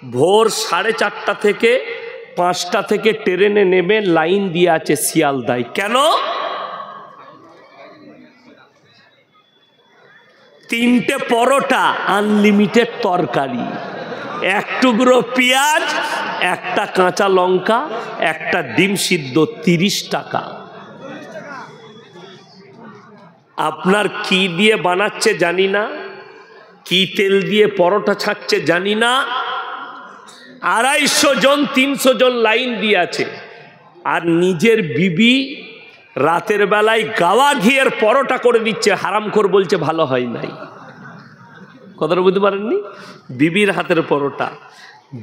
ভোর 4:30 থেকে 5টা থেকে ট্রেনে নেমে লাইন দিয়ে আছে শিয়ালদায়। কেন? 3টে পরোটা, আনলিমিটেড তরকারি, 1 টুকরো পেঁয়াজ, 1টা কাঁচা লঙ্কা, 1টা ডিম সিদ্ধ, 30 টাকা। আপনার কি দিয়ে বানাচ্ছে জানি না, কি তেল দিয়ে পরোটা ছাড়ছে জানি না। 250 জন 300 জন লাইন দিয়ে আছে, আর নিজের বিবি রাতের বেলায় গাওয়া ঘিয়ের পরোটা করে দিচ্ছে, হারামখোর বলছে ভালো হয় নাই। কথাটা বুঝতে পারেননি? বিবির হাতের পরোটা,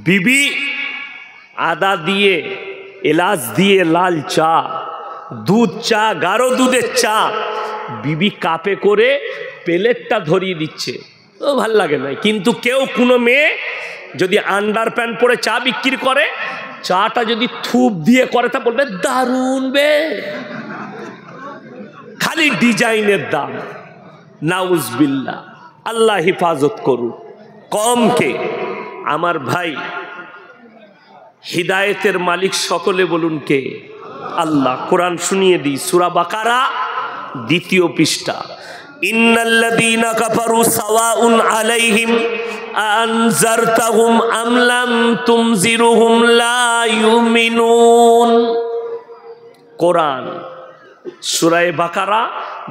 বিবি আদা দিয়ে, এলাচ দিয়ে, লাল চা, দুধ চা, গাঢ় দুধের চা, বিবি কাপে করে প্লেটটা ধরিয়ে দিচ্ছে। ও ভাল লাগে না। কিন্তু কেউ, কোনো মেয়ে যদি আন্ডার প্যান্ট পরে চা বিক্রি করে, চাটা যদি থুপ দিয়ে করে তা বলবে দারুণ বে, খালি ডিজাইনের দাম। নাউজবিল্লাহ, আল্লাহ হিফাজত করুন। কমকে আমার ভাই, হিদায়েতের মালিক সকলে বলুন কে? আল্লাহ। কোরআন শুনিয়ে দিই, সূরা বাকারা 2য় পৃষ্ঠা। ইন্নাল্লাযীনা কাফারু সাওয়াউন আলাইহিম আনজারতাহুম আম লাম তুনজিরুহুম লা ইউমিনুন। কোরআন সূরা বাকারা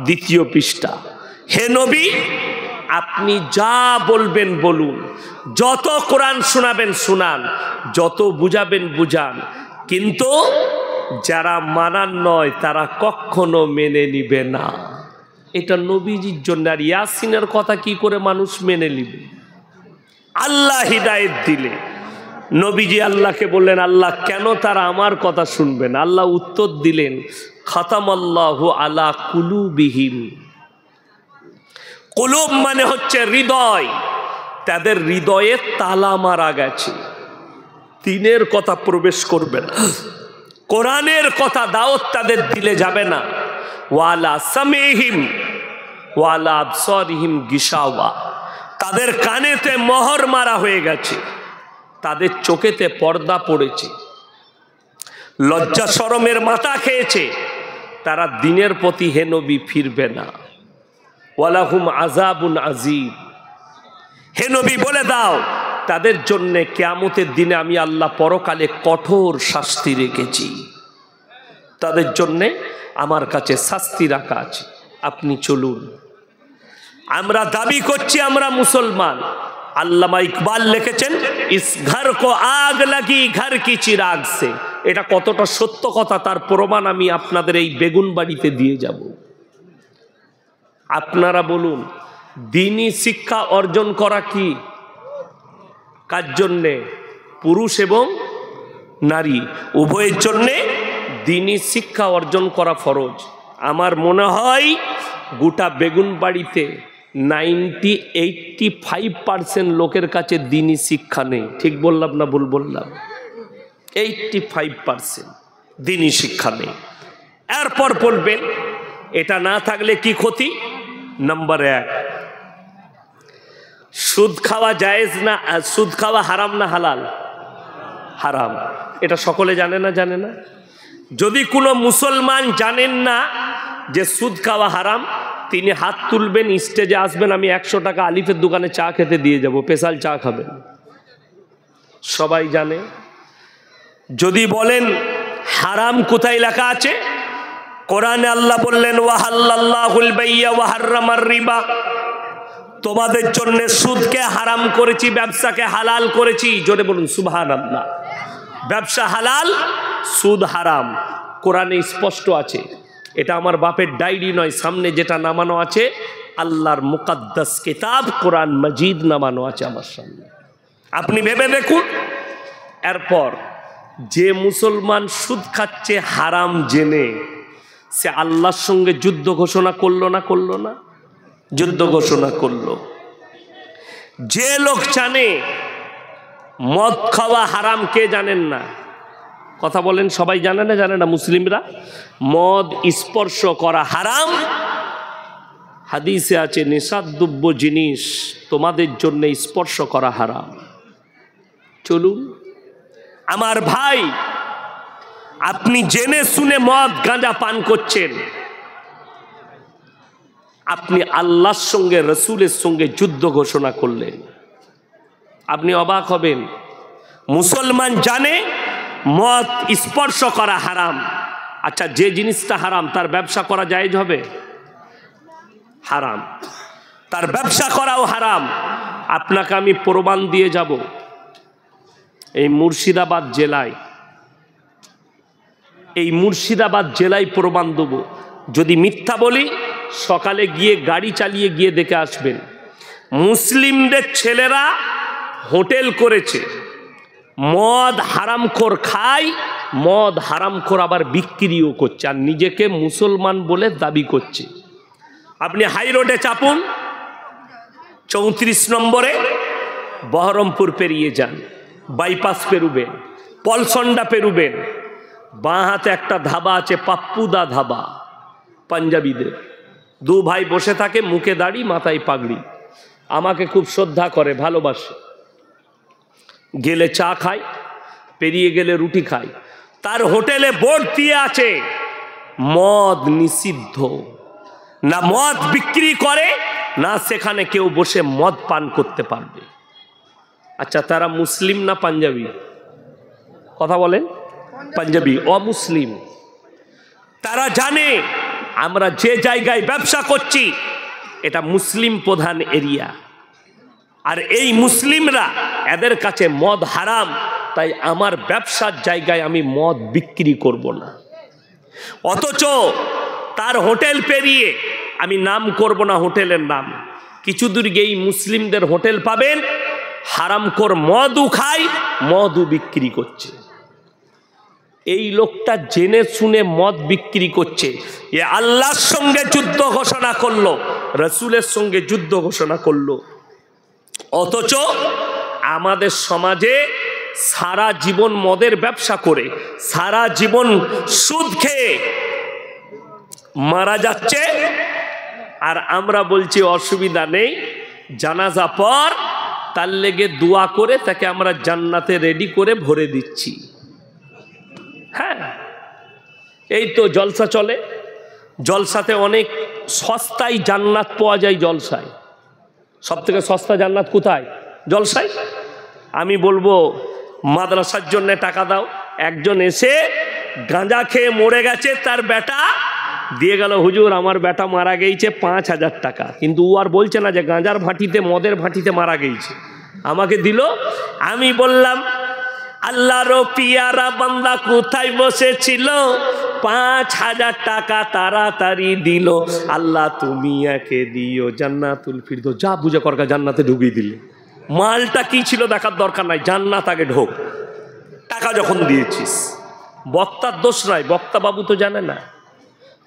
2য় পৃষ্ঠা। হে নবী, আপনি যা বলবেন বলুন, যত কোরআন শোনাবেন শোনান, যত বুঝাবেন বুঝান, কিন্তু যারা মানার নয় তারা কখনো মেনে নিবে না। এটা নবীজির জন্য। আর ইয়াসিনের কথা কি করে মানুষ মেনে নিবে? আল্লাহ হিদায়েত দিলে নবীজি আল্লাহকে বললেন, আল্লাহ কেন তারা আমার কথা শুনবেন? আল্লাহ উত্তর দিলেন, খাতামাল্লাহু আলা কুলুবিহিম। কুলুব মানে হচ্ছে হৃদয়, তাদের হৃদয়ে তালা মারা গেছে, দ্বীনের কথা প্রবেশ করবে না, কোরআনের কথা দাওয়াত তাদের দিলে যাবে না। ওয়ালা সামিহিম ওয়ালা আবসারিহিম গিশাওয়া, তাদের কানেতে মোহর মারা হয়ে গেছে, তাদের চোখেতে পর্দা পড়েছে, লজ্জা শরমের মাথা খেয়েছে, তারা দ্বীনের প্রতি হে নবী ফিরবে না। ওয়ালাহুম আযাবুন আযীম। হে নবী বলে দাও, তাদের জন্য কিয়ামতের দিনে আমি আল্লাহ পরকালে কঠোর শাস্তি রেখেছি, তাদের জন্য আমার কাছে শাস্তি রাখা আছে। আপনি চলুন। আমরা দাবি করছি আমরা মুসলমান। আল্লামা ইকবাল লিখেছেন, ইস ঘর কো আগ লাগি ঘর কি চিরাগ সে। এটা কতটা সত্য কথা তার প্রমাণ আমি আপনাদের এই বেগুন বাড়িতে দিয়ে যাব। আপনারা বলুন, দ্বীনি শিক্ষা অর্জন করা কি কার জন্যে? পুরুষ এবং নারী উভয়ের জন্যে দ্বীনি শিক্ষা অর্জন করা ফরজ। আমার মনে হয় গোটা বেগুন বাড়িতে 85% লোকের কাছে দ্বীনি শিক্ষা নেই। ঠিক বললাম না ভুল বললাম? 85% দ্বীনি শিক্ষা নেই। এরপর বলবেন এটা না থাকলে কি ক্ষতি? নাম্বার 1, সুদ খাওয়া জায়েজ না? সুদ খাওয়া হারাম না হালাল? হারাম। এটা সকলে জানে না? জানে না? যদি কোনো মুসলমান জানেন না যে সুদ খাওয়া হারাম, তিনি হাত তুলবেন, স্টেজে আসবেন, আমি 100 টাকা আলিফের দোকানে চা খেতে দিয়ে যাব, স্পেশাল চা খাবেন। সবাই জানে। যদি বলেন হারাম কোথায় লেখা আছে? কোরআনে আল্লাহ বললেন, ওয়াহাল্লাল্লাহুল বাইয়া ওয়া হাররামার রিবা, তোমাদের জন্য সুদকে হারাম করেছি, ব্যবসাকে হালাল করেছি। জোরে বলুন সুবহানাল্লাহ। ব্যবসা হালাল, সুদ হারাম, কোরআনে স্পষ্ট আছে। এটা আমার বাপের ডায়েরি নয়, সামনে যেটা নামানো আছে আল্লাহর মুকাদ্দাস কিতাব কোরআন মাজিদ নামানো আছে আমার সামনে, আপনি ভেবে দেখুন। এরপর যে মুসলমান সুদ খাচ্ছে হারাম জেনে, সে আল্লাহর সঙ্গে যুদ্ধ ঘোষণা করলো না? করলো না? যুদ্ধ ঘোষণা করলো। যে লোক জানে মদ খাওয়া হারাম, কে জানেন না? কথা বলেন, সবাই জানে না? জানে না মুসলিমরা? মদ স্পর্শ করা হারাম। হাদিসে আছে নেশাদ্রব্য জিনিস তোমাদের জন্য স্পর্শ করা হারাম। চলুন। আমার ভাই, আপনি জেনে শুনে মদ গাঁজা পান করছেন, আপনি আল্লাহর সঙ্গে রসুলের সঙ্গে যুদ্ধ ঘোষণা করলেন। আপনি অবাক হবেন, মুসলমান জানে মদ স্পর্শ করা হারাম। আচ্ছা, যে জিনিসটা হারাম তার ব্যবসা করা জায়েজ হবে? হারাম। তার ব্যবসা করাও হারাম। আপনাকে আমি প্রমাণ দিয়ে যাব। এই মুর্শিদাবাদ জেলায় প্রমাণ দেব। যদি মিথ্যা বলি, সকালে গিয়ে গাড়ি চালিয়ে গিয়ে দেখে আসবেন। মুসলিমদের ছেলেরা হোটেল করেছে, মদ হারামখোর খায়, মদ হারামখোর আবার বিক্রিও করছে, আর নিজেকে মুসলমান বলে দাবি করছে। আপনি হাই রোডে চাপুন, 34 নম্বরে বহরমপুর পেরিয়ে যান, বাইপাস পেরুবেন, পলসন্ডা পেরুবেন, বাঁ হাতে একটা ধাবা আছে, পাপ্পুদা ধাবা, পাঞ্জাবিদের। দু ভাই বসে থাকে, মুখে দাড়ি, মাথায় পাগড়ি, আমাকে খুব শ্রদ্ধা করে, ভালোবাসে। গেলে চা খায়, পেরিয়ে গেলে রুটি খায়। তার হোটেলে বোর্ড দিয়ে আছে মদ নিষিদ্ধ। না মদ বিক্রি করে, না সেখানে কেউ বসে মদ পান করতে পারবে। আচ্ছা, তারা মুসলিম না পাঞ্জাবি? কথা বলেন। পাঞ্জাবি, অমুসলিম। তারা জানে আমরা যে জায়গায় ব্যবসা করছি এটা মুসলিম প্রধান এরিয়া, আর এই মুসলিমরা, এদের কাছে মদ হারাম, তাই আমার ব্যবসার জায়গায় আমি মদ বিক্রি করব না। অথচ তার হোটেল পেরিয়ে, আমি নাম করব না হোটেলের নাম, কিছু দূর গিয়ে মুসলিমদের হোটেল পাবেন, হারামখোর মদও খায়, মদও বিক্রি করছে। এই লোকটা জেনে শুনে মদ বিক্রি করছে, এ আল্লাহর সঙ্গে যুদ্ধ ঘোষণা করলো, রসুলের সঙ্গে যুদ্ধ ঘোষণা করলো। অথচ আমাদের সমাজে সারা জীবন মদের ব্যবসা করে, সারা জীবন সুদ খেয়ে মারা যাচ্ছে, আর আমরা বলছি অসুবিধা নেই, জানাজা পর তার লেগে দোয়া করে তাকে আমরা জান্নাতে রেডি করে ভরে দিচ্ছি। হ্যাঁ, এই তো জলসা চলে, জলসাতে অনেক সস্তায় জান্নাত পাওয়া যায়। জলসায় সব থেকে সস্তা জান্নাত কোথায়? জলসায়। আমি বলবো মাদ্রাসার জন্য টাকা দাও। একজন এসে গাঁজা খেয়ে মরে গেছে, তার বেটা দিয়ে গেল, হুজুর আমার বেটা মারা গেছে 5000 টাকা, কিন্তু ও আর বলছে না যে গাঁজার ভাটিতে, মদের ভাটিতে মারা গেছে, আমাকে দিল। আমি বললাম আল্লাহর পিয়ারা বান্দা কোথায় বসেছিল, 5000 টাকা তাড়াতাড়ি দিল। আল্লাহ তুমি একে দিও জান্নাতুল ফিরদৌস। যা বুঝে করকা জান্নাতে ঢুকিয়ে দিলে। মালটা কি ছিল দেখার দরকার নাই, জান্নাত আগে ঢোক, টাকা যখন দিয়েছিস। বক্তার দোষ নাই, বক্তা বাবু তো জানে না,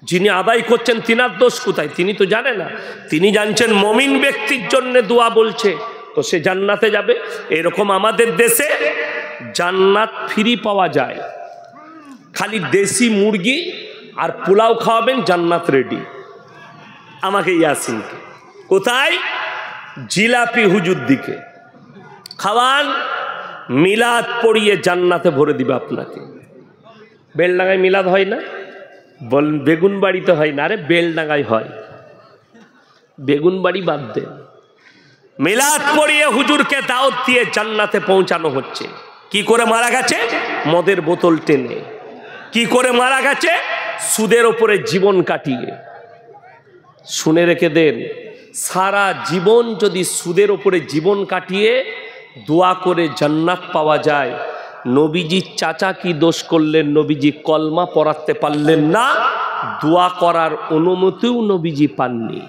যিনি আদায় করছেন তিনার দোষ কোথায়, তিনি তো জানে না। তিনি জানছেন মমিন ব্যক্তির জন্য দোয়া বলছে, তো সে জান্নাতে যাবে। এরকম আমাদের দেশে জান্নাত ফ্রি পাওয়া যায়, খালি দেশি মুরগি আর পোলাও খাওয়াবেন, জান্নাত রেডি। আমাকে ইয়াসিনকে কোথায়, জিলাপি হুজুর দিকে খাওয়ান, মিলাদ পড়িয়ে জান্নাতে ভরে দিবে আপনাকে। বেলডাঙ্গায় মিলাদ হয় না? বল বেগুন বাড়িতে হয় না? আরে বেলডাঙ্গায় হয়, বেগুন বাড়ি বাদ দেন। মিলাদ পড়িয়ে হুজুরকে দাওয়াত দিয়ে জান্নাতে পৌঁছানো হচ্ছে। কি করে মারা গেছে? মদের বোতল টেনে। কি করে মারা গেছে? সুদের ওপরে জীবন কাটিয়ে। শুনে রেখে দেন, সারা জীবন যদি সুদের ওপরে জীবন কাটিয়ে দোয়া করে জান্নাত পাওয়া যায়, নবীজির চাচা কি দোষ করলেন? নবীজি কলমা পড়াতে পারলেন না, দোয়া করার অনুমতিও নবীজি পাননি।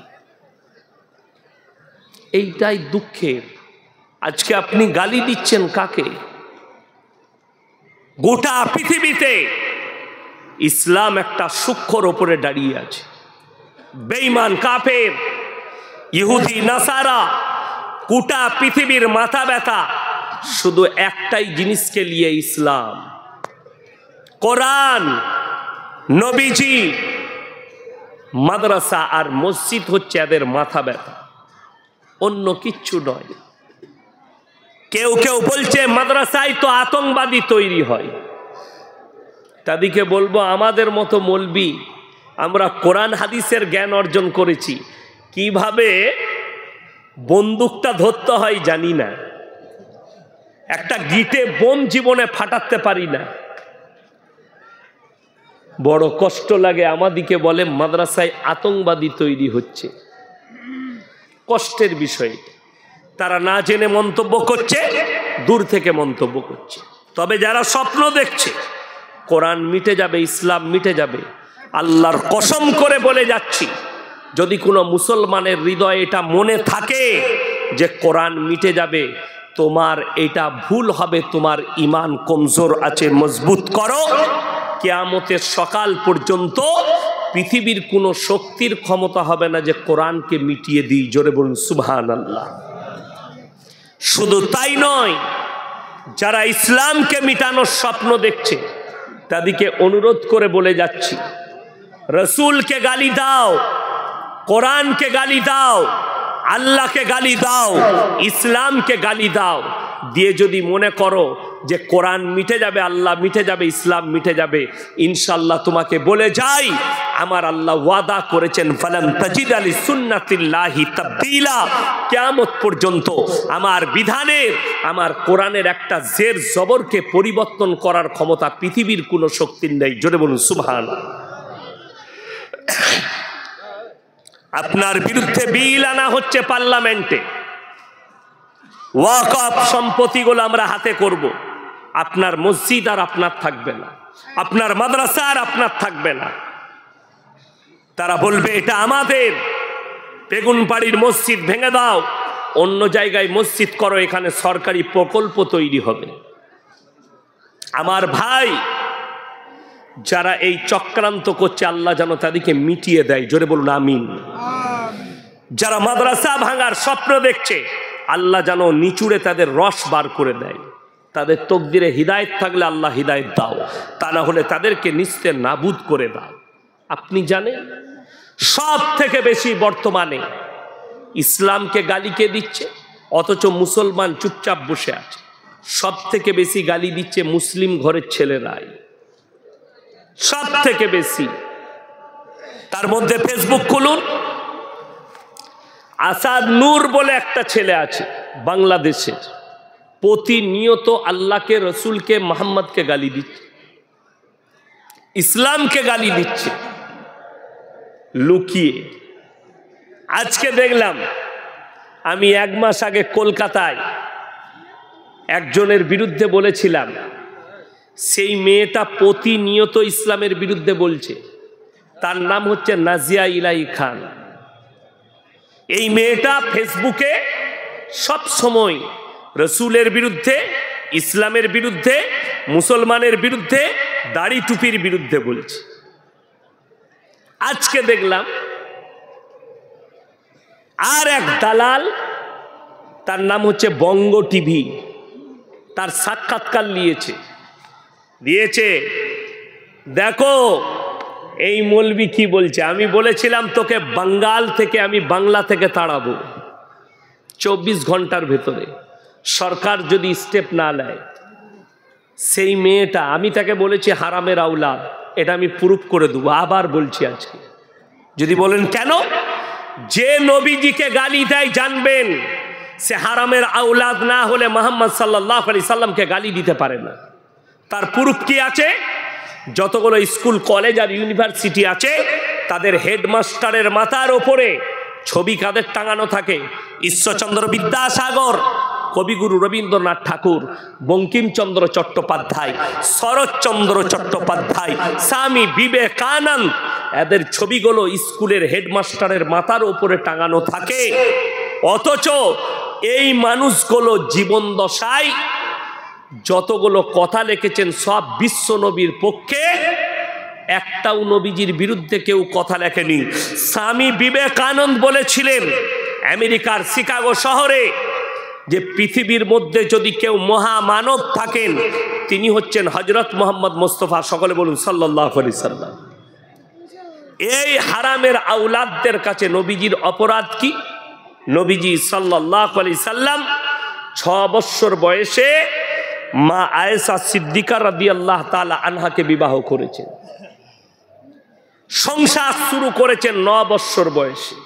এইটাই দুঃখের। আজকে আপনি গালি দিচ্ছেন কাকে? গোটা পৃথিবীতে ইসলাম একটা সূক্ষ্মর ওপরে দাঁড়িয়ে আছে। বেঈমান, কাফের, ইহুদি, নাসারা, গোটা পৃথিবীর মাথা ব্যথা শুধু একটাই জিনিসকে নিয়ে, ইসলাম, কোরআন, নবীজি, মাদ্রাসা আর মসজিদ হচ্ছে এদের মাথা ব্যথা, অন্য কিচ্ছু নয়। কেউ কেউ বলছে মাদ্রাসায় তো আতঙ্কবাদী তৈরি হয়। তাদেরকে বলবো, আমাদের মতো মৌলবি আমরা কোরআন হাদিসের জ্ঞান অর্জন করেছি, কিভাবে বন্দুকটা ধরতে হয় জানি না, একটা গিটে বোম জীবনে ফাটাতে পারি না। বড় কষ্ট লাগে। আমাদিকে বলে মাদ্রাসায় আতঙ্কবাদী তৈরি হচ্ছে, কষ্টের বিষয়। তারা না জেনে মন্তব্য করছে, দূর থেকে মন্তব্য করছে। তবে যারা স্বপ্ন দেখছে কোরআন মিটে যাবে, ইসলাম মিটে যাবে, আল্লাহর কসম করে বলে যাচ্ছি, যদি কোনো মুসলমানের হৃদয়ে এটা মনে থাকে যে কোরআন মিটে যাবে, তোমার এটা ভুল হবে, তোমার ঈমান কমজোর আছে, মজবুত করো। কিয়ামতের সকাল পর্যন্ত পৃথিবীর কোনো শক্তির ক্ষমতা হবে না যে কোরআনকে মিটিয়ে দিই। জোরে বলুন সুবহানাল্লাহ। শুধু তাই নয়, যারা ইসলামকে মিটানোর স্বপ্ন দেখছে তাদেরকে অনুরোধ করে বলে যাচ্ছি, রসুলকে গালি দাও, কোরআনকে গালি দাও, আল্লাহকে গালি দাও, ইসলামকে গালি দাও, দিয়ে যদি মনে করো যে কোরআন মিটে যাবে, আল্লাহ মিটে যাবে, ইসলাম মিটে যাবে, ইনশাআল্লাহ তোমাকে বলে যাই, আমার আল্লাহ ওয়াদা করেছেন, ফালান তাজিদ আলি সুন্নাতিল্লাহি তাবদীলা। কিয়ামত পর্যন্ত আমার বিধানের, আমার কোরআনের একটা জের জবরকে পরিবর্তন করার ক্ষমতা পৃথিবীর কোনো শক্তির নেই। জোরে বলুন সুবহানাল্লাহ। আপনার বিরুদ্ধে বিল আনা হচ্ছে পার্লামেন্টে, ওয়াকফ সম্পত্তিগুলো আমরা হাতে করব, আপনার মসজিদ আর আপনার থাকবে না, আপনার মাদ্রাসা আর আপনার থাকবে না। তারা বলবে এটা আমাদের, বেগুনবাড়ির মসজিদ ভেঙে দাও, অন্য জায়গায় মসজিদ করো, এখানে সরকারি প্রকল্প তৈরি হবে। আমার ভাই, যারা এই চক্রান্ত করছে আল্লাহ যেন তাদেরকে মিটিয়ে দেয়। জোরে বলুন আমিন। যারা মাদ্রাসা ভাঙার স্বপ্ন দেখছে আল্লাহ যেন নিচুড়ে তাদের রস বার করে দেয়। তাদের তকদিরে হিদায়েত থাকলে আল্লাহ হিদায়েত দাও, তা না হলে তাদেরকে নিস্তে নাবুদ করে দাও। আপনি জানেন সব থেকে বেশি বর্তমানে ইসলামকে গালি কে দিচ্ছে, অথচ মুসলমান চুপচাপ বসে আছে। সব থেকে বেশি গালি দিচ্ছে মুসলিম ঘরের ছেলেরাই, সব থেকে বেশি। তার মধ্যে ফেসবুক খুলুন, আসাদ নূর বলে একটা ছেলে আছে বাংলাদেশের, প্রতিনিয়ত আল্লাহকে, রসুলকে, মোহাম্মদকে গালি দিচ্ছে, ইসলামকে গালি দিচ্ছে লুকিয়ে। আজকে দেখলাম, আমি 1 মাস আগে কলকাতায় একজনের বিরুদ্ধে বলেছিলাম, সেই মেয়েটা প্রতিনিয়ত ইসলামের বিরুদ্ধে বলছে। তার নাম হচ্ছে নাজিয়া ইলাহি খান। এই মেয়েটা ফেসবুকে সব সময় রসুলের বিরুদ্ধে, ইসলামের বিরুদ্ধে, মুসলমানের বিরুদ্ধে, দাড়ি টুপির বিরুদ্ধে বলছে। আজকে দেখলাম আর এক দালাল, তার নাম হচ্ছে বঙ্গ টিভি, তার সাক্ষাৎকার দিয়েছে। দেখো এই মৌলবি কি বলছে। আমি বলেছিলাম তোকে বাঙ্গাল থেকে, আমি বাংলা থেকে তাড়াবো 24 ঘন্টার ভেতরে, সরকার যদি স্টেপ না নেয়। সেই মেয়েটা, আমি তাকে বলেছি হারামের আওলাদ, এটা আমি প্রুফ করে দেবো। আবার বলছি আজকে, যদি বলেন কেন, যে নবীজিকে গালি দেয় জানবেন সে হারামের আওলাদ না হলে মুহাম্মদ সাল্লাল্লাহু আলাইহি সাল্লামকে গালি দিতে পারে না। তার প্রুফ কি আছে? যতগুলো স্কুল, কলেজ আর ইউনিভার্সিটি আছে তাদের হেডমাস্টারের মাথার ওপরে ছবি কাদের টাঙানো থাকে? ঈশ্বরচন্দ্র বিদ্যাসাগর, কবিগুরু রবীন্দ্রনাথ ঠাকুর, বঙ্কিমচন্দ্র চট্টোপাধ্যায়, শরৎচন্দ্র চট্টোপাধ্যায়, স্বামী বিবেকানন্দ, এদের ছবিগুলো স্কুলের হেডমাস্টারের মাথার উপরে টাঙানো থাকে। অথচ এই মানুষগুলো জীবন দশায় যতগুলো কথা লিখেছেন সব বিশ্ব নবীর পক্ষে, একটাও নবীজির বিরুদ্ধে কেউ কথা লেখেনি। স্বামী বিবেকানন্দ বলেছিলেন আমেরিকার শিকাগো শহরে যে পৃথিবীর মধ্যে যদি কেউ মহামানব থাকেন তিনি হচ্ছেন হযরত মুহাম্মদ মুস্তাফা, সকলে বলুন সাল্লাল্লাহু আলাইহি সাল্লাম। এই হারামের আওলাদদের কাছে নবীজির অপরাধ কি? নবীজি সাল্লাল্লাহু আলাইহি সাল্লাম 6 বছর বয়সে মা আয়েশা সিদ্দিকা রাদিয়াল্লাহু তাআলা আনহাকে বিবাহ করেছেন। সংসার শুরু করেছেন 9 বছর বয়সে।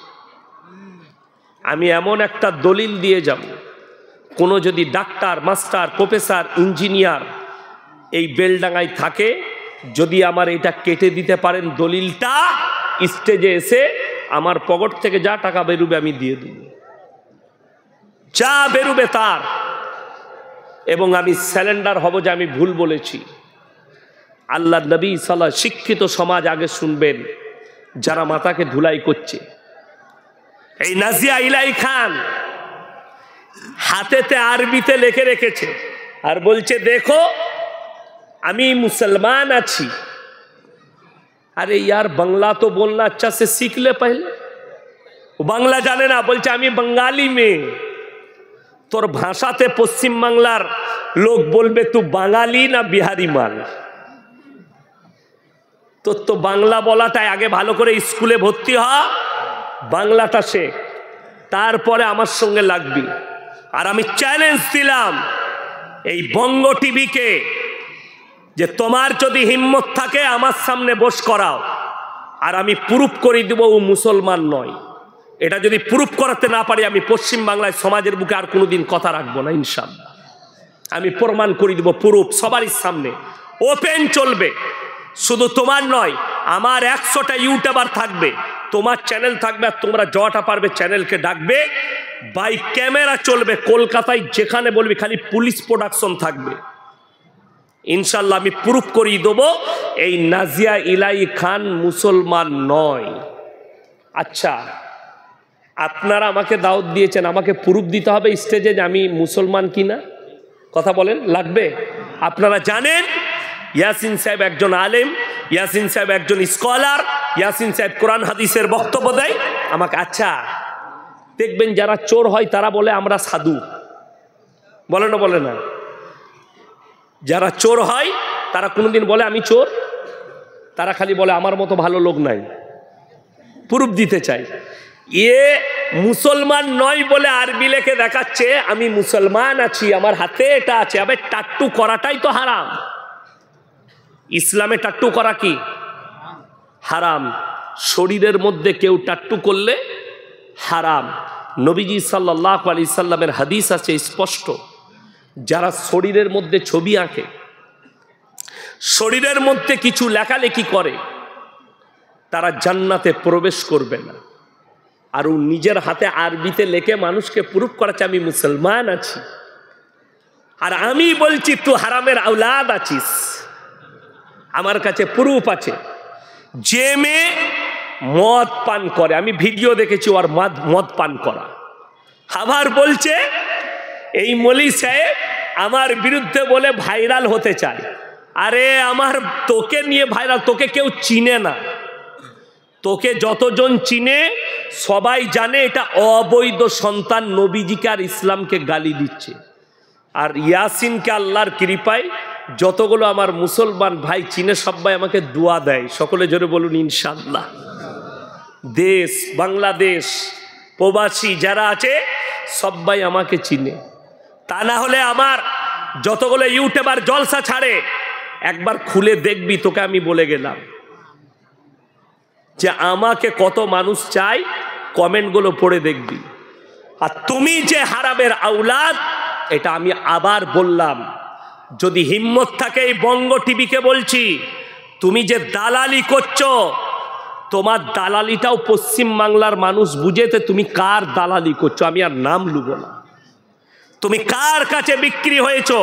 আমি এমন একটা দলিল দিয়ে যাব, কোনো যদি ডাক্তার, মাস্টার, প্রফেসর, ইঞ্জিনিয়ার এই বেলডাঙ্গায় থাকে, যদি আমার এটা কেটে দিতে পারেন দলিলটা, স্টেজে এসে আমার পকেট থেকে যা টাকা বেরোবে আমি দিয়ে দেব, যা বেরোবে তার, এবং আমি স্যালেন্ডার হব যে আমি ভুল বলেছি। আল্লাহ নবী সাল্লাল্লাহু, শিক্ষিত সমাজ আগে শুনবেন, যারা মাথাকে ধুলাই করছে। এই নাজিয়া ইলাই খান হাতেতে আরবিতে লিখে রেখেছে আর বলছে, দেখো আমি মুসলমান আছি। अरे यार बांग्ला तो बोलना अच्छा से सीख ले पहले। वो बांग्ला जाने ना, बोलছে আমি बंगाली में। তোর ভাষাতে পশ্চিম বাংলার লোক বলবে তুই বাঙালি না বিহারি মাল। তোর তো বাংলা বলাটাই আগে ভালো করে স্কুলে ভর্তি হ, বাংলাটা শেখ, তারপরে আমার সঙ্গে লাগবি। আর আমি চ্যালেঞ্জ দিলাম এই বঙ্গ টিভিকে যে তোমার যদি হিম্মত থাকে আমার সামনে বস করাও, আর আমি প্রুফ করে দেব ও মুসলমান নয়। এটা যদি প্রুফ করাতে না পারি, আমি পশ্চিম বাংলায় সমাজের বুকে আর কোনোদিন কথা রাখবো না ইনশাআল্লাহ। আমি প্রমাণ করে দেব, প্রুফ সবারই সামনে ওপেন চলবে। শুধু তোমার নয়, আমার 100টা ইউটিউবার থাকবে, তোমার চ্যানেল থাকবে, আর তোমরা যটা পারবে চ্যানেলকে ডাকবে, বাই ক্যামেরা চলবে। কলকাতায় যেখানে বলবি খালি পুলিশ প্রোডাকশন থাকবে, ইনশাল্লাহ আমি প্রুফ করিয়ে দেবো এই নাজিয়া ইলাই খান মুসলমান নয়। আচ্ছা, আপনারা আমাকে দাওয়াত দিয়েছেন, আমাকে প্রুফ দিতে হবে স্টেজে যে আমি মুসলমান কিনা। কথা বলেন, লাগবে? আপনারা জানেন ইয়াসিন সাহেব একজন আলেম, ইয়াসিন সাহেব একজন স্কলার, ইয়াসিন সাহেব কোরআন হাদিসের বক্তব্য দেয় আমাকে। আচ্ছা, দেখবেন যারা চোর হয় তারা বলে আমরা সাধু, বলে না? বলে না? যারা চোর হয় তারা কোনোদিন বলে আমি চোর? তারা খালি বলে আমার মতো ভালো লোক নাই। প্রুফ দিতে চাই। এ মুসলমান নয় বলে আরবি লেখে দেখাচ্ছে আমি মুসলমান আছি, আমার হাতে এটা আছে। আবে টাট্টু করাটাই তো হারাম। ইসলামে টাট্টু করা কি হারাম। শরীরের মধ্যে কেউ টাট্টু করলে হারাম। নবীজি সাল্লাল্লাহু আলাইহি সাল্লামের হাদিস আছে স্পষ্ট, যারা শরীরের মধ্যে ছবি আঁকে, শরীরের মধ্যে কিছু লেখালেখি করে, তারা জান্নাতে প্রবেশ করবে না। আর ও নিজের হাতে আরবিতে লেখে মানুষকে প্রুফ করাচ্ছে আমি মুসলমান আছি। আর আমি বলছি তুই হারামের আওলাদ আছিস। আমার কাছে প্রুফ আছে। যে মেয়ে মদ পান করে, আমি ভিডিও দেখেছি ওর মদ পান করা, আবার বলছে এই মলি সাহেব আমার বিরুদ্ধে বলে ভাইরাল হতে চায়। আরে আমার তোকে নিয়ে ভাইরাল, তোকে কেউ চিনে না। তোকে যতজন চিনে সবাই জানে এটা অবৈধ সন্তান নবীজিকে আর ইসলামকে গালি দিচ্ছে। আর ইয়াসিনকে আল্লাহর কৃপায় যতগুলো আমার মুসলমান ভাই চিনে সবাই আমাকে দোয়া দেয়। সকলে জোরে বলুন ইনশাআল্লাহ। দেশ বাংলাদেশ প্রবাসী যারা আছে সবাই আমাকে চিনে। তা না হলে আমার যতগুলো ইউটিউবার জলসা ছাড়ে একবার খুলে দেখবি, তোকে আমি বলে গেলাম যে আমাকে কত মানুষ চাই, কমেন্টগুলো পড়ে দেখবি। আর তুমি যে হারামের আওলাদ, এটা আমি আবার বললাম, যদি হিম্মত থাকে এই বঙ্গ টিভিকে বলছি, তুমি যে দালালি করছো, তোমার দালালিটাও পশ্চিম বাংলার মানুষ বুঝেতে তুমি কার দালালি করছো, আমি আর নাম লুব না। তুমি কার কাছে বিক্রি হয়েছো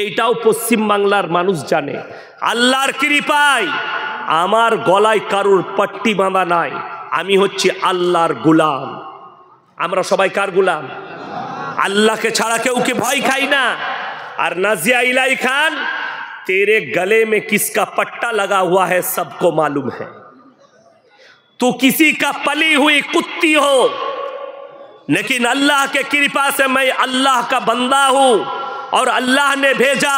এইটাও পশ্চিম বাংলার মানুষ জানে। আল্লাহর কৃপায় আমার গলায় কারুর পট্টি বাঁধা নাই, আমি হচ্ছি আল্লাহর গোলাম। আমরা সবাই কার গোলাম? আল্লাহকে ছাড়া কেউ কি ভয় খাই না। আর নাজিয়া ইলাই খান, तेरे गले में किसका पट्टा लगा हुआ है सबको मालूम है। तू किसी का पली हुई कुत्ती हो, लेकिन अल्लाह के कृपा से मैं अल्लाह का बंदा हूं और अल्लाह ने भेजा,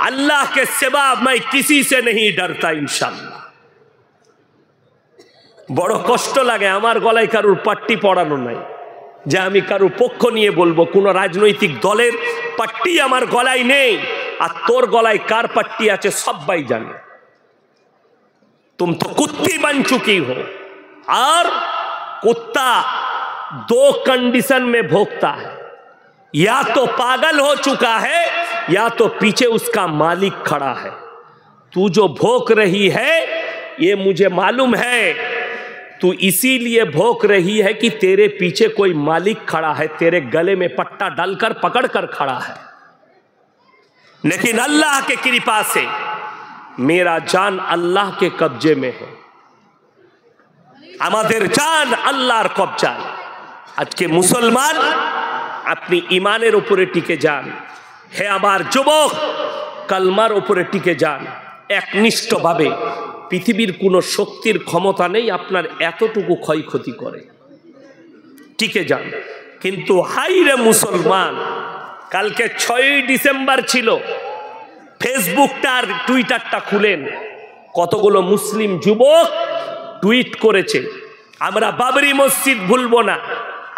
अल्लाह के सिवा मैं किसी से नहीं डरता इंशाअल्लाह। বড় কষ্ট লাগে আমার গলায় কারুর পাট্টি পড়ানো নাই, যে আমি কারো পক্ষ নিয়ে বলবো, কোনো রাজনৈতিক দলের পাট্টি আমার গলায় নেই, আর তোর গলায় কার পাট্টি আছে সবাই জানে। तुम तो कुत्ती बन चुकी हो। और कुत्ता दो कंडीशन में भोगता है, या तो पागल हो चुका है या तो पीछे उसका मालिक खड़ा है। तू जो भोग रही है ये मुझे मालूम है, तू इसीलिए भोग रही है कि तेरे पीछे कोई मालिक खड़ा है, तेरे गले में पट्टा डालकर पकड़ कर खड़ा है। लेकिन अल्लाह के कृपा से मेरा जान अल्लाह के कब्जे में है। আমাদের জান আল্লাহর কবজায়। আজকে মুসলমান আপনি ইমানের উপরে টিকে যান। হে আমার যুবক, কালমার উপরে টিকে যান একনিষ্ঠভাবে। পৃথিবীর কোনো শক্তির ক্ষমতা নেই আপনার এতটুকু ক্ষয়ক্ষতি করে, টিকে যান। কিন্তু হাইরে মুসলমান, কালকে 6ই ডিসেম্বর ছিল, ফেসবুকটা আর টুইটারটা খুলেন, কতগুলো মুসলিম যুবক টুইট করেছে, আমরা বাবরি মসজিদ ভুলবো না,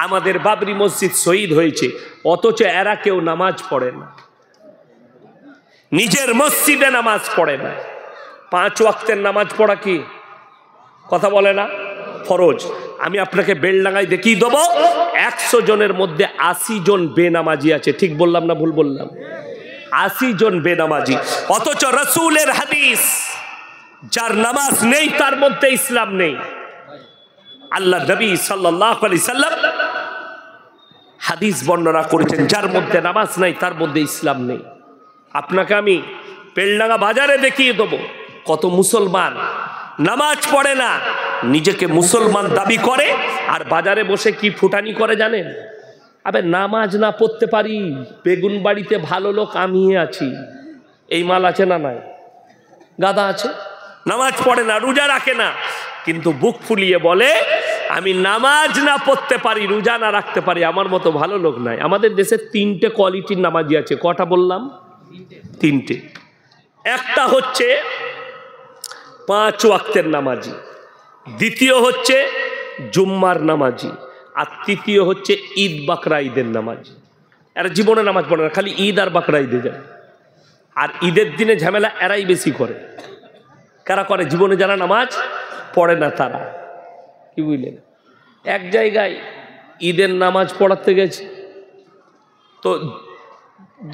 আমাদের বাবরি মসজিদ শহীদ হয়েছে, অথচ এরা কেউ নামাজ পড়ে না, নিজের মসজিদে নামাজ পড়ে না। 5 ওয়াক্তের নামাজ পড়া কি কথা বলে না? ফরজ। আমি আপনাকে বেলডাঙ্গায় দেখিয়ে দেবো 100 জনের মধ্যে 80 জন বেনামাজি আছে। ঠিক বললাম না ভুল বললাম? 80 জন বেনামাজি। অথচ রাসূলের হাদিস, যার নামাজ নেই তার মধ্যে ইসলাম নেই। আল্লাহ নবী সাল্লাল্লাহু আলাইহি সাল্লাম হাদিস বর্ণনা করেছেন, যার মধ্যে নামাজ নাই তার মধ্যে ইসলাম নেই। আপনাকে আমি বেলডাঙ্গা বাজারে দেখিয়ে দেবো কত মুসলমান নামাজ পড়ে না, নিজেকে মুসলমান দাবি করে, আর বাজারে বসে কি ফুটানি করে জানেন? আবে নামাজ না পড়তে পারি, বেগুন বাড়িতে ভালো লোক আমি আছি, এই মাল আছে না নাই? গাদা আছে, নামাজ পড়ে না, রোজা রাখে না, কিন্তু বুক ফুলিয়ে বলে আমি নামাজ না পড়তে পারি, রোজা না রাখতে পারি, আমার মতো ভালো লোক নাই। আমাদের দেশে 3টে কোয়ালিটির নামাজি আছে। কটা বললাম? 3টে। একটা হচ্ছে 5 ওয়াক্তের নামাজি, দ্বিতীয় হচ্ছে জুম্মার নামাজি, আর তৃতীয় হচ্ছে ঈদ বাকরা ঈদের নামাজি। এরা জীবনে নামাজ পড়ে না, খালি ঈদ আর বাকরা ঈদে যায়। আর ঈদের দিনে ঝামেলা এরাই বেশি করে। কারা করে? জীবনে যারা নামাজ পড়ে না তারা। কি বুঝলেন? এক জায়গায় ঈদের নামাজ পড়াতে গেছে, তো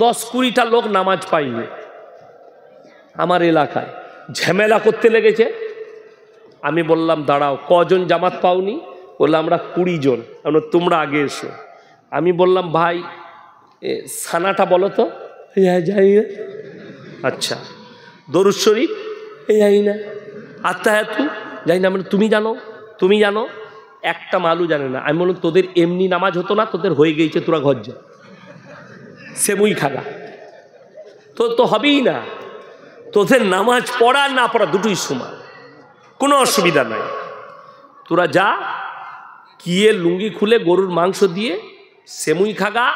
10-20টা লোক নামাজ পায়নি আমার এলাকায়, ঝামেলা করতে লেগেছে। আমি বললাম দাঁড়াও, কজন জামাত পাওনি? বললাম আমরা 20 জন। তোমরা আগে এসো। আমি বললাম ভাই সানাটা বলো তো। যাই না। আচ্ছা, দরুদ শরীফ যাই না, আত্তাহিয়াতু যাই না। মানে তুমি জানো? তুমি জানো? একটা মালু জানে না। আমি বললাম তোদের এমনি নামাজ হতো না, তোদের হয়ে গেছে, তোরা ঘর যা, সেমুই খাগা, তোর তো হবেই না। তোদের নামাজ পড়া না পড়া দুটোই সমান, কোনো অসুবিধা নাই। তোরা যা, কিয়ে লুঙ্গি খুলে গরুর মাংস দিয়ে সেমুই খাগা,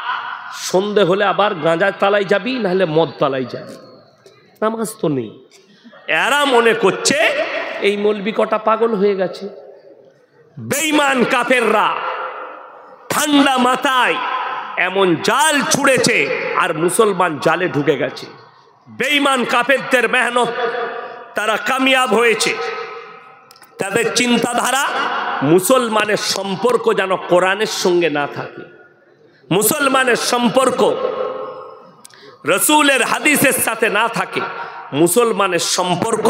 সন্ধে হলে আবার গাঁজার তালায় যাবি, নাহলে মদ তালায় যাবি, নামাজ তো নেই। এরা মনে করছে এই মৌলবি কটা পাগল হয়ে গেছে। বেঈমান কাফেররা ঠান্ডা মাথায় এমন জাল ছুড়েছে, আর মুসলমান জালে ঢুকে গেছে। বেঈমান কাফেরদের মেহনত, তারা কামিয়াব হয়েছে। তাদের চিন্তাধারা মুসলমানের সম্পর্ক যেন কোরআনের সঙ্গে না থাকে, মুসলমানের সম্পর্ক রসুলের হাদিসের সাথে না থাকে, মুসলমানের সম্পর্ক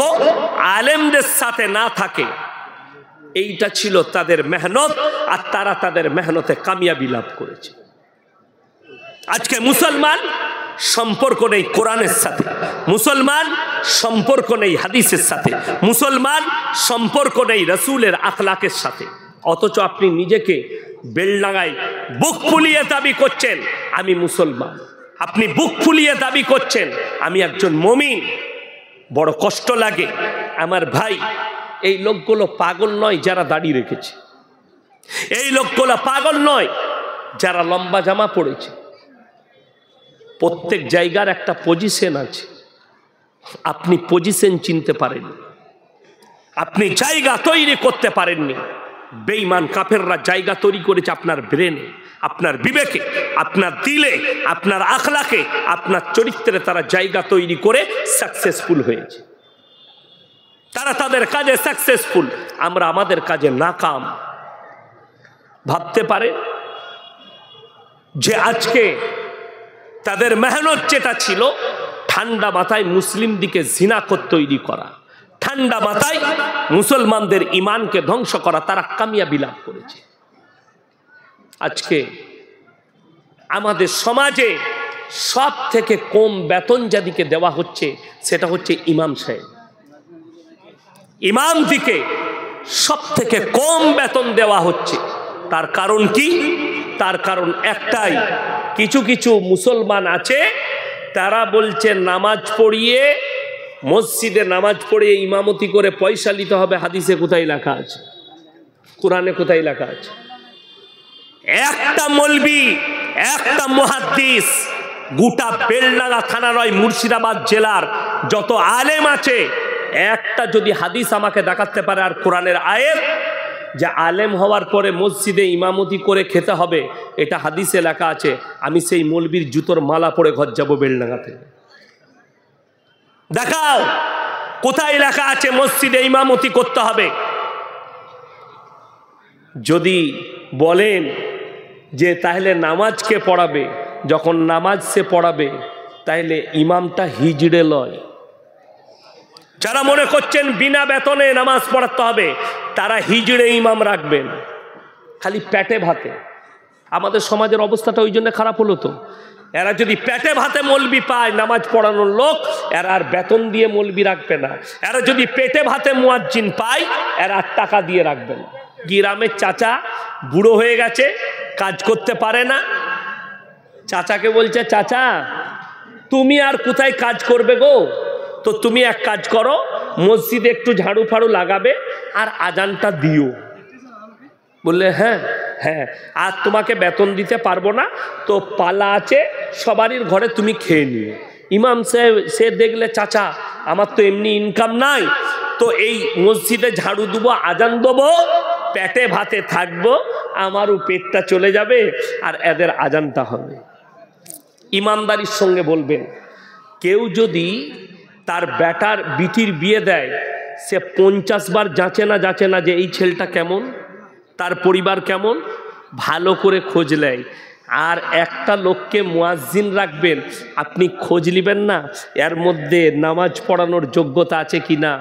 আলেমদের সাথে না থাকে। এইটা ছিল তাদের মেহনত, আর তারা তাদের মেহনতে কামিয়াবি লাভ করেছে। আজকে মুসলমান সম্পর্ক নেই কোরআনের সাথে, মুসলমান সম্পর্ক নেই হাদিসের সাথে, মুসলমান সম্পর্ক নেই রসুলের আখলাকের সাথে। অথচ আপনি নিজেকে বেলডাঙ্গায় বুক ফুলিয়ে দাবি করছেন আমি মুসলমান, আপনি বুক ফুলিয়ে দাবি করছেন আমি একজন মুমিন। বড় কষ্ট লাগে আমার ভাই। এই লোকগুলো পাগল নয় যারা দাড়ি রেখেছে, এই লোকগুলো পাগল নয় যারা লম্বা জামা পড়েছে। প্রত্যেক জায়গার একটা পজিশন আছে, আপনি পজিশন চিনতে পারেননি, আপনি জায়গা তৈরি করতে পারেননি। বেঈমান কাফেররা জায়গা তৈরি করেছে আপনার ব্রেনে, আপনার বিবেকে, আপনার দিলে, আপনার আখলাকে, আপনার চরিত্রে তারা জায়গা তৈরি করে সাকসেসফুল হয়েছে। তারা তাদের কাজে সাকসেসফুল, আমরা আমাদের কাজে নাকাম। ভাবতে পারে যে আজকে তাদের মেহনত যেটা ছিল ঠান্ডা মাথায় মুসলিম দিকে জিনাকত তৈরি করা, ঠান্ডা মাথায় মুসলমানদের ইমানকে ধ্বংস করা, তারা কামিয়াবি লাভ করেছে। আজকে আমাদের সমাজে সব থেকে কম বেতন যাদিকে দেওয়া হচ্ছে সেটা হচ্ছে ইমাম সাহেব। ইমাম দিকে সব থেকে কম বেতন দেওয়া হচ্ছে। তার কারণ কি? তার কারণ একটাই, কিছু কিছু মুসলমান আছে তারা বলছে নামাজ পড়িয়ে, মসজিদে নামাজ পড়িয়ে ইমামতি করে পয়সা নিতে হবে। হাদিসে কোথায় লেখা আছে? কোরআনে কোথায় লেখা আছে? একটা মৌলবি, একটা মুহাদ্দিস, গোটা বেলডাঙ্গা থানা নয় মুর্শিদাবাদ জেলার যত আলেম আছে, একটা যদি হাদিস আমাকে দেখাতে পারে আর কোরআনের আয়াত যে আলেম হওয়ার পরে মসজিদে ইমামতি করে খেতে হবে, এটা হাদিসে লেখা আছে, আমি সেই মৌলবীর জুতোর মালা পরে ঘর যাবো বেলডাঙ্গা থেকে। দেখাও কোথায় লেখা আছে মসজিদে ইমামতি করতে হবে। যদি বলেন যে তাহলে নামাজ কে পড়াবে, যখন নামাজ সে পড়াবে তাহলে ইমামটা হিজড়ে লয়। যারা মনে করছেন বিনা বেতনে নামাজ পড়াতে হবে তারা হিজড়ে ইমাম রাখবেন, খালি পেটে ভাতে। আমাদের সমাজের অবস্থাটা ওই জন্য খারাপ হলো। তো এরা যদি পেটে ভাতে মৌলবি পায় নামাজ পড়ানোর লোক, এরা আর বেতন দিয়ে মৌলবি রাখবে না। এরা যদি পেটে ভাতে মুয়াজ্জিন পায়, এরা আর টাকা দিয়ে রাখবে না। গ্রামের চাচা বুড়ো হয়ে গেছে, কাজ করতে পারে না, চাচাকে বলছে চাচা তুমি আর কোথায় কাজ করবে গো, তো তুমি এক কাজ করো, মসজিদে একটু ঝাড়ু ফাড়ু লাগাবে আর আজানটা দিও। বললে হ্যাঁ হ্যাঁ, আর তোমাকে বেতন দিতে পারবো না, তো পালা আছে সবারই ঘরে, তুমি খেয়ে নিও। ইমাম সাহেব সে দেখলে চাচা আমার তো এমনি ইনকাম নাই, তো এই মসজিদে ঝাড়ু দেবো, আজান দেবো, পেটে ভাতে থাকবো, আমারও পেটটা চলে যাবে আর এদের আজানটা হবে। ইমানদারির সঙ্গে বলবেন, কেউ যদি তার বেটার বিটির বিয়ে দেয়, সে 50 বার যাচে না যে এই ছেলেটা কেমন, তার পরিবার কেমন, ভালো করে খোঁজ নেয়। আর একটা লোককে মুয়াজ্জিন রাখবেন, আপনি খোঁজ নেবেন না এর মধ্যে নামাজ পড়ানোর যোগ্যতা আছে কিনা,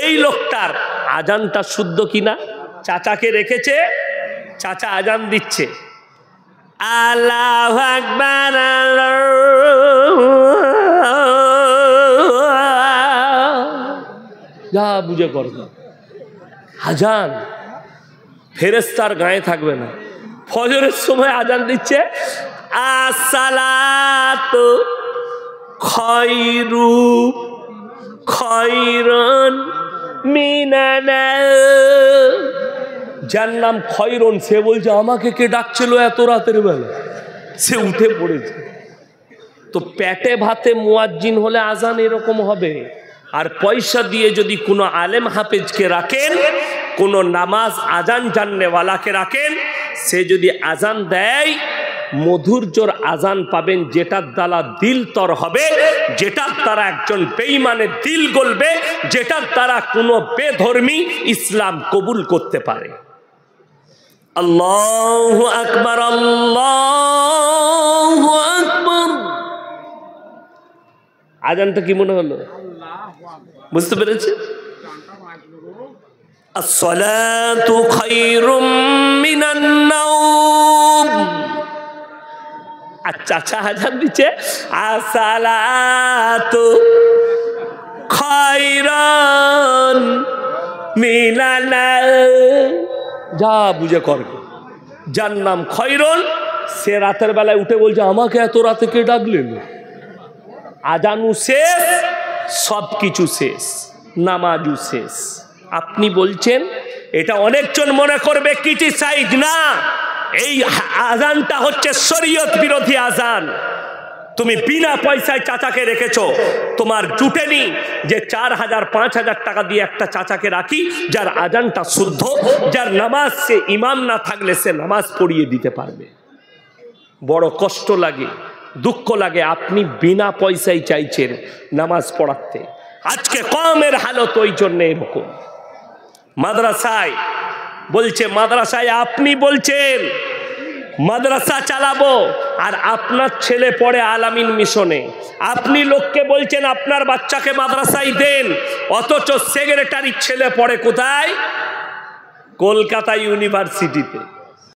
এই লোকটার আজানটা শুদ্ধ কিনা। চাচাকে রেখেছে, চাচা আজান দিচ্ছে, আল্লাহু আকবার, যা বুঝে করবে আজান, ফেরেশতার গায়ে থাকবে না। ফজরের সময় আজান দিচ্ছে, আসসালাতু খায়রু খায়রুন মিনান, যার নাম খয়রুন সে বলছে আমাকে কে ডাকছিল এত রাতের বেলা, সে উঠে পড়েছে। তো পেটে ভাতে মুয়াজ্জিন হলে আজান এরকম হবে। আর পয়সা দিয়ে যদি কোনো আলেম হাফেজকে রাখেন, কোনো নামাজ আজান জাননেওয়ালাকে রাখেন, সে যদি আজান দেয় মধুর্যর আজান পাবেন, যেটার দ্বারা দিল তর হবে, যেটার দ্বারা একজন বেঈমানের দিল গলবে, যেটার দ্বারা কোনো বেধর্মী ইসলাম কবুল করতে পারে। আল্লাহু আকবার, আল্লাহু আকবার। আজানটা কি মনে হলো? বুঝতে পেরেছে? আসসালাতু খায়রুম মিনান নাওম। আচ্ছা আচ্ছা, আজান দিচ্ছে, আসসালাতু খায়রুন মিনান নাওম, যা বুঝে করবে। যার নাম খয়রুন সে রাতের বেলায় উঠে বলছে আমাকে এত রাতে কে ডাকলেন। আজানু শেষ, সব কিছু শেষ, নামাজও শেষ। আপনি বলছেন এটা অনেকজন মনে করবে ক্রিটিসাইজ, না, এই আজানটা হচ্ছে শরীয়ত বিরোধী আজান। তুমি বিনা পয়সায় চাচাকে রেখেছো, তোমার জুটেনি যে 4000 5000 টাকা দিয়ে একটা চাচাকে রাখি যার আজানটা শুদ্ধ, যার নামাজ সে ইমাম না থাকলে সে নামাজ পড়িয়ে দিতে পারবে। বড় কষ্ট লাগে, দুঃখ লাগে। আপনি বিনা পয়সায় চাইছেন নামাজ পড়াতে। আজকে কওমের হালত ওই জন্য এরকম। মাদ্রাসায় বলছে, মাদ্রাসায় আপনি বলছেন মাদ্রাসা চালাবো, আর আপনার ছেলে পড়ে আলামিন মিশনে। আপনি লোককে বলছেন আপনার বাচ্চাকে মাদ্রাসায় দেন, অথচ সেক্রেটারির ছেলে পড়ে কোথায়? কলকাতা ইউনিভার্সিটিতে।